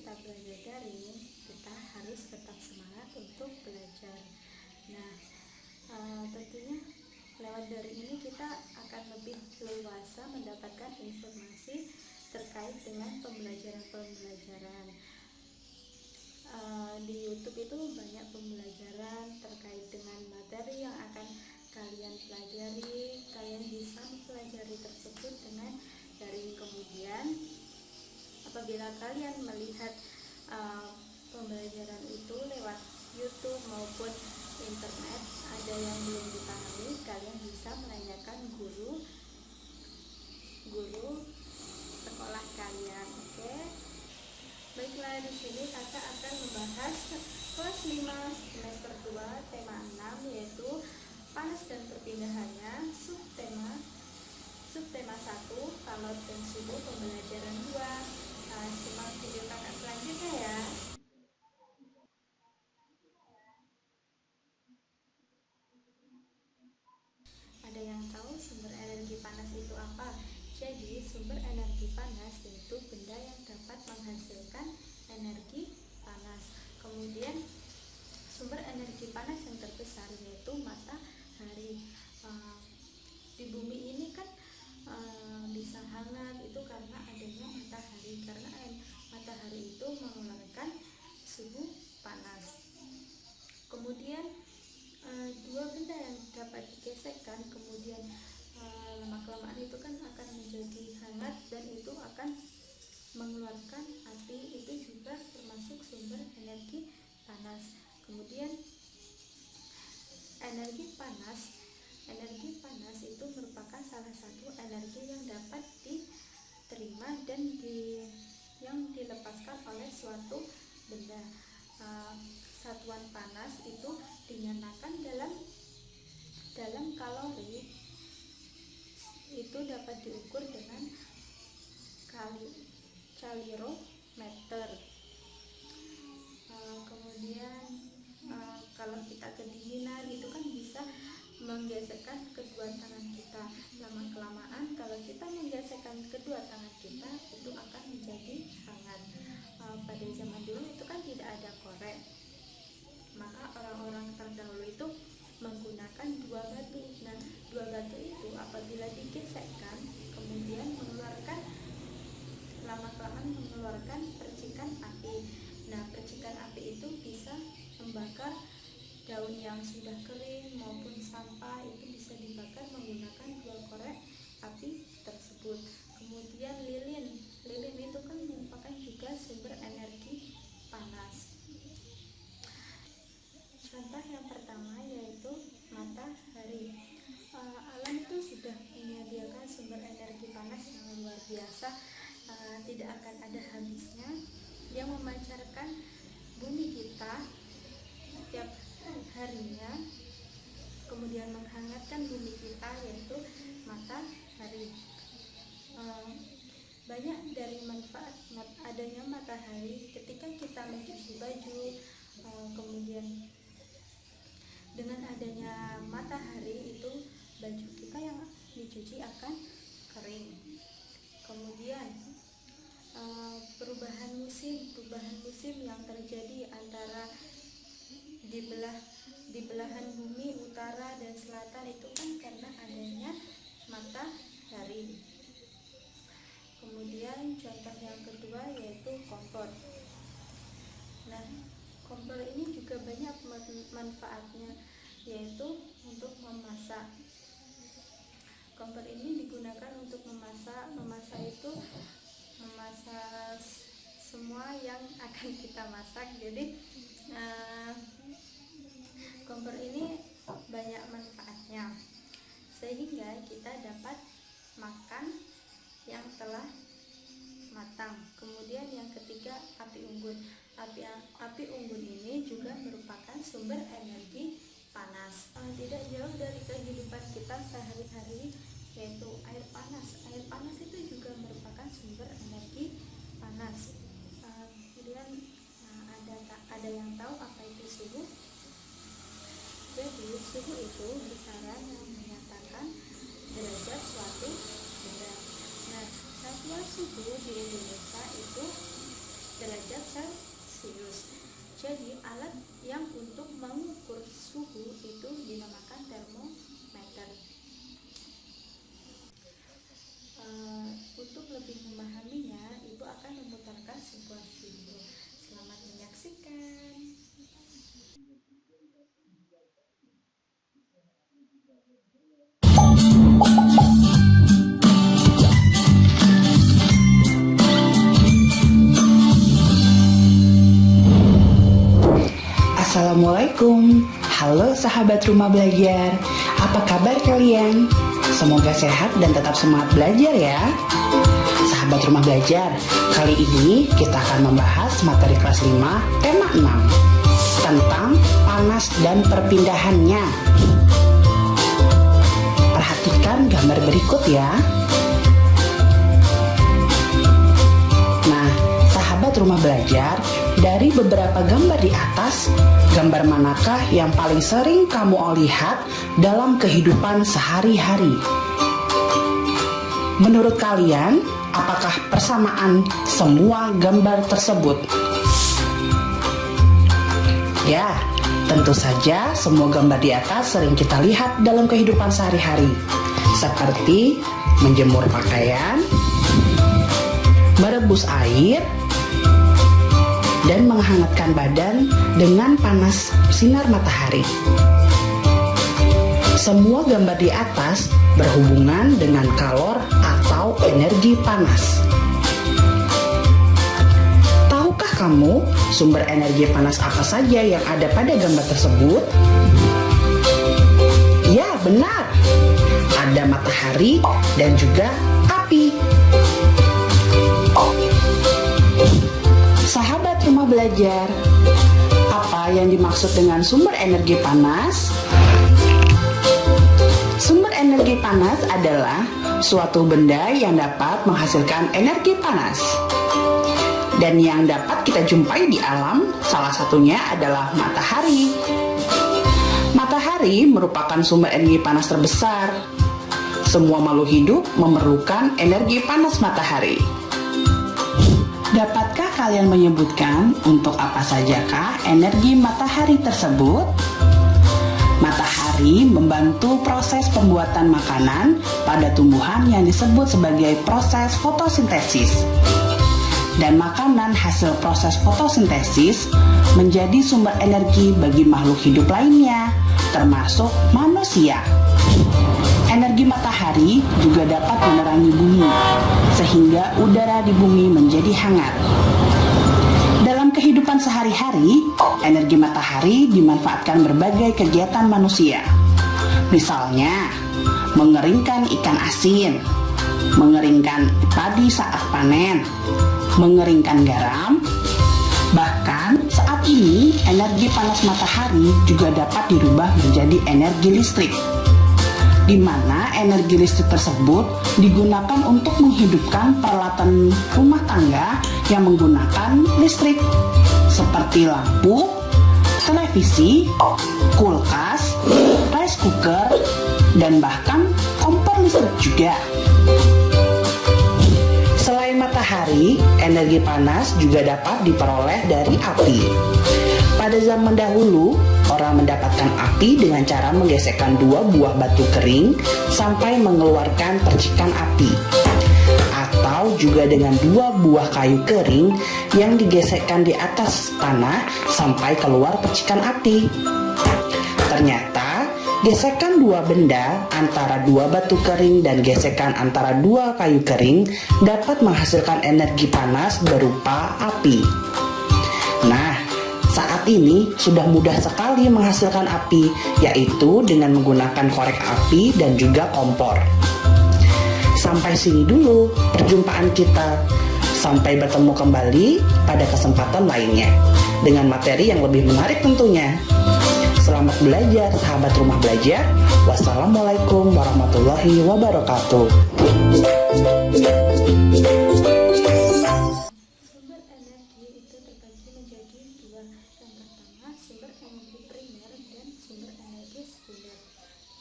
kita belajar daring, kita harus tetap semangat untuk belajar. Nah, tentunya lewat daring ini kita akan lebih leluasa mendapatkan informasi terkait dengan pembelajaran. Di YouTube itu banyak pembelajaran terkait dengan materi yang akan kalian pelajari. Kalian bisa mempelajari tersebut dengan daring. Kemudian apabila kalian melihat pembelajaran itu lewat YouTube maupun internet ada yang belum dipahami, kalian bisa menanyakan guru sekolah kalian. Oke. Baiklah, di sini kakak akan membahas kelas 5 semester 2 tema 6 yaitu panas dan perpindahannya, subtema 1 kalor dan suhu, pembelajaran 2. Simak video kakak selanjutnya ya. Ada yang tahu sumber energi panas itu apa? Jadi sumber energi panas yaitu benda yang dapat menghasilkan energi panas. Kemudian sumber energi panas yang terbesar yaitu matahari. Di bumi ini kan bisa hangat itu karena adanya matahari, karena matahari itu mengeluarkan suhu panas. Kemudian dua benda yang dapat digesekkan kemudian lama-kelamaan itu kan akan menjadi hangat dan itu akan mengeluarkan api, itu juga termasuk sumber energi panas. Kemudian energi panas itu merupakan salah satu energi yang dapat diterima dan yang dilepaskan oleh suatu benda. Satuan panas itu dinyatakan dalam kalori, itu dapat diukur dengan kalorimeter. Kemudian kalau kita kedinginan itu kan bisa menggesekkan kedua tangan kita. Lama-kelamaan kalau kita menggesekkan kedua tangan kita itu akan menjadi hangat. Pada zaman dulu itu kan tidak ada korek, maka orang-orang terdahulu itu menggunakan dua batu. Nah, dua batu itu apabila digesekkan kemudian lama-kelamaan mengeluarkan percikan api. Nah, percikan api itu bisa membakar daun yang sudah kering maupun sampah, itu bisa dibakar menggunakan dua korek api tersebut. Kemudian lilin itu kan merupakan juga sumber energi panas. Contoh yang pertama yaitu matahari. Alam itu sudah menyediakan sumber energi panas yang luar biasa, tidak akan ada habisnya, yang memancarkan bumi kita setiap harinya, kemudian menghangatkan bumi kita yaitu matahari. Banyak dari manfaat adanya matahari ketika kita mencuci baju, kemudian dengan adanya matahari itu baju kita yang dicuci akan kering. Kemudian perubahan musim yang terjadi antara di belahan bumi utara dan selatan itu kan karena adanya matahari. Kemudian contoh yang kedua yaitu kompor. Nah, kompor ini juga banyak manfaatnya, yaitu untuk memasak. Kompor ini digunakan untuk memasak itu memasak semua yang akan kita masak. Jadi kompor ini banyak manfaatnya sehingga kita dapat makan yang telah matang. Kemudian yang ketiga, api unggun. Api unggun ini juga merupakan sumber energi panas. Tidak jauh dari kehidupan kita sehari-hari yaitu air panas. Air panas itu juga merupakan sumber energi panas. Kemudian ada yang tahu apa itu suhu? Jadi suhu itu besaran yang menyatakan derajat suatu benda. Nah, satuan suhu di Indonesia itu derajat Celcius. Jadi alat yang untuk mengukur suhu itu dinamakan termometer. Untuk lebih memahaminya, Ibu akan memutarkan sebuah video. Selamat menyaksikan. Assalamualaikum, halo sahabat rumah belajar. Apa kabar kalian? Semoga sehat dan tetap semangat belajar ya. Sahabat rumah belajar, kali ini kita akan membahas materi kelas 5 tema 6 tentang panas dan perpindahannya. Perhatikan gambar berikut ya. Nah, sahabat rumah belajar, dari beberapa gambar di atas, gambar manakah yang paling sering kamu lihat dalam kehidupan sehari-hari? Menurut kalian, apakah persamaan semua gambar tersebut? Ya, tentu saja semua gambar di atas sering kita lihat dalam kehidupan sehari-hari, seperti menjemur pakaian, merebus air, dan menghangatkan badan dengan panas sinar matahari. Semua gambar di atas berhubungan dengan kalor atau energi panas. Tahukah kamu sumber energi panas apa saja yang ada pada gambar tersebut? Ya, benar. Ada matahari dan juga api. Sahabat rumah belajar, apa yang dimaksud dengan sumber energi panas? Sumber energi panas adalah suatu benda yang dapat menghasilkan energi panas dan yang dapat kita jumpai di alam. Salah satunya adalah matahari. Matahari merupakan sumber energi panas terbesar. Semua makhluk hidup memerlukan energi panas matahari. Dapatkah kalian menyebutkan untuk apa sajakah energi matahari tersebut? Matahari membantu proses pembuatan makanan pada tumbuhan yang disebut sebagai proses fotosintesis. Dan makanan hasil proses fotosintesis menjadi sumber energi bagi makhluk hidup lainnya, termasuk manusia. Energi matahari juga dapat menerangi bumi, sehingga udara di bumi menjadi hangat. Dalam kehidupan sehari-hari, energi matahari dimanfaatkan berbagai kegiatan manusia. Misalnya, mengeringkan ikan asin, mengeringkan padi saat panen, mengeringkan garam. Bahkan saat ini, energi panas matahari juga dapat dirubah menjadi energi listrik, di mana energi listrik tersebut digunakan untuk menghidupkan peralatan rumah tangga yang menggunakan listrik, seperti lampu, televisi, kulkas, rice cooker, dan bahkan kompor listrik juga. Selain matahari, energi panas juga dapat diperoleh dari api. Pada zaman dahulu, orang mendapatkan api dengan cara menggesekkan 2 buah batu kering sampai mengeluarkan percikan api, atau juga dengan 2 buah kayu kering yang digesekkan di atas tanah sampai keluar percikan api. Ternyata, gesekan 2 benda antara 2 batu kering dan gesekan antara 2 kayu kering dapat menghasilkan energi panas berupa api. Nah, saat ini sudah mudah sekali menghasilkan api, yaitu dengan menggunakan korek api dan juga kompor. Sampai sini dulu perjumpaan kita. Sampai bertemu kembali pada kesempatan lainnya dengan materi yang lebih menarik tentunya. Selamat belajar, sahabat rumah belajar. Wassalamualaikum warahmatullahi wabarakatuh. Sumber energi itu terbagi menjadi 2. Yang pertama, sumber energi primer dan sumber energi sekunder.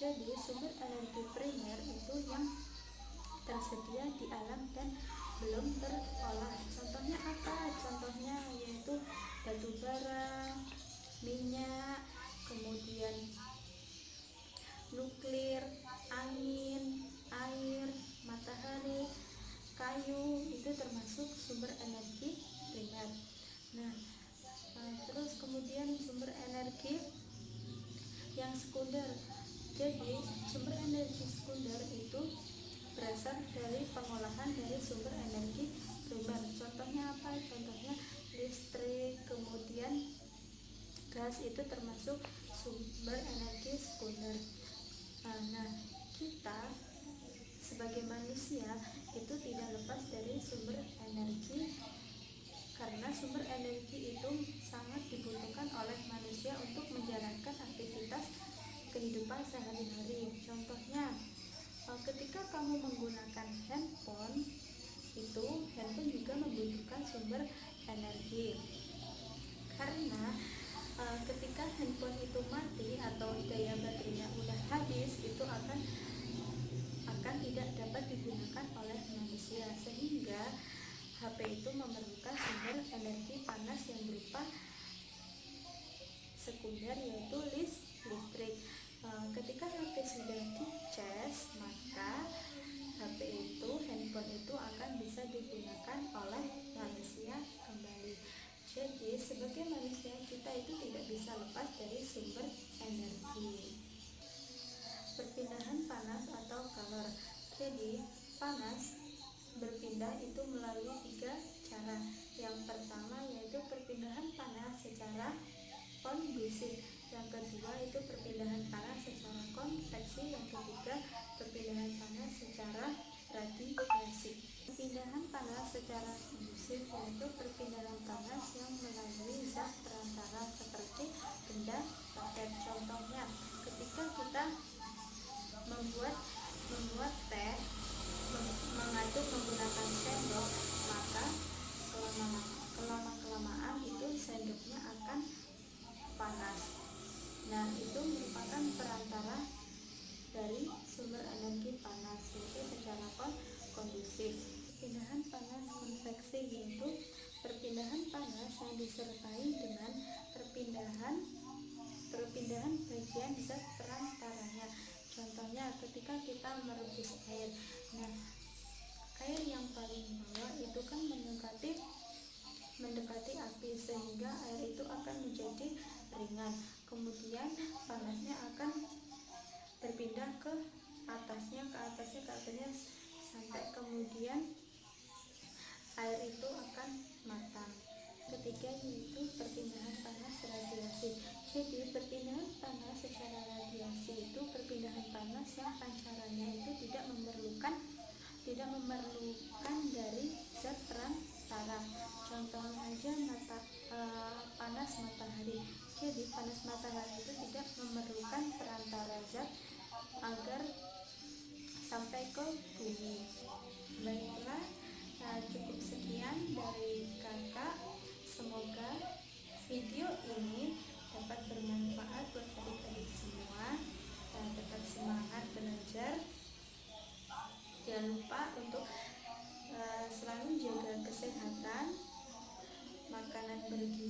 Jadi, sumber energi primer itu yang tersedia di alam dan belum terolah. Contohnya apa? Contohnya yaitu batu bara, minyak, kemudian nuklir, angin, air, matahari, kayu, itu termasuk sumber energi primer. Nah, terus kemudian sumber energi yang sekunder. Jadi sumber energi sekunder itu berasal dari pengolahan dari sumber energi primer. Contohnya apa? Contohnya listrik, kemudian gas, itu termasuk sumber energi sekunder. Nah, kita sebagai manusia itu tidak lepas dari sumber energi, karena sumber energi itu sangat dibutuhkan oleh manusia untuk menjalankan aktivitas kehidupan sehari-hari. Contohnya, ketika kamu menggunakan handphone, itu handphone juga membutuhkan sumber energi, karena ketika handphone itu mati atau daya baterainya udah habis, itu akan tidak dapat digunakan oleh manusia, sehingga HP itu memerlukan sumber energi panas yang berupa sekunder, yaitu listrik. Ketika HP sudah dicas, maka HP itu, handphone itu akan bisa digunakan oleh manusia kembali. Jadi sebagai manusia kita itu tidak bisa lepas dari sumber energi. Perpindahan panas atau kalor. Jadi panas berpindah itu melalui 3 cara. Yang pertama yaitu perpindahan panas secara kondusif, yang kedua itu perpindahan panas secara konveksi, yang ketiga perpindahan panas secara radiasi. Perpindahan panas secara kondusif yaitu perpindahan panas yang melalui zat perantara seperti benda paket. Contohnya, ketika kita membuat teh, mengaduk menggunakan sendok, maka kelamaan itu sendoknya akan panas. Nah, itu merupakan perantara dari sumber energi panas, yaitu secara kondusif. Perpindahan panas konveksi yaitu perpindahan panas yang disertai dengan perpindahan bagian zat perantaranya. Contohnya ketika kita merebus air. Nah, air yang paling bawah itu kan mendekati api, sehingga air itu akan menjadi ringan. Kemudian panasnya akan berpindah ke atasnya sampai kemudian air itu akan matang. Ketiga yaitu perpindahan panas radiasi. Jadi perpindahan panas secara radiasi itu perpindahan panas yang pancarannya itu tidak memerlukan dari zat perantara. Contohnya aja panas matahari. Jadi panas matahari itu tidak memerlukan perantara zat agar sampai ke bumi. Baiklah, cukup sekian dari kakak. Semoga video ini dapat bermanfaat buat adik-adik semua. Tetap semangat belajar. Jangan lupa untuk selalu jaga kesehatan, makanan bergizi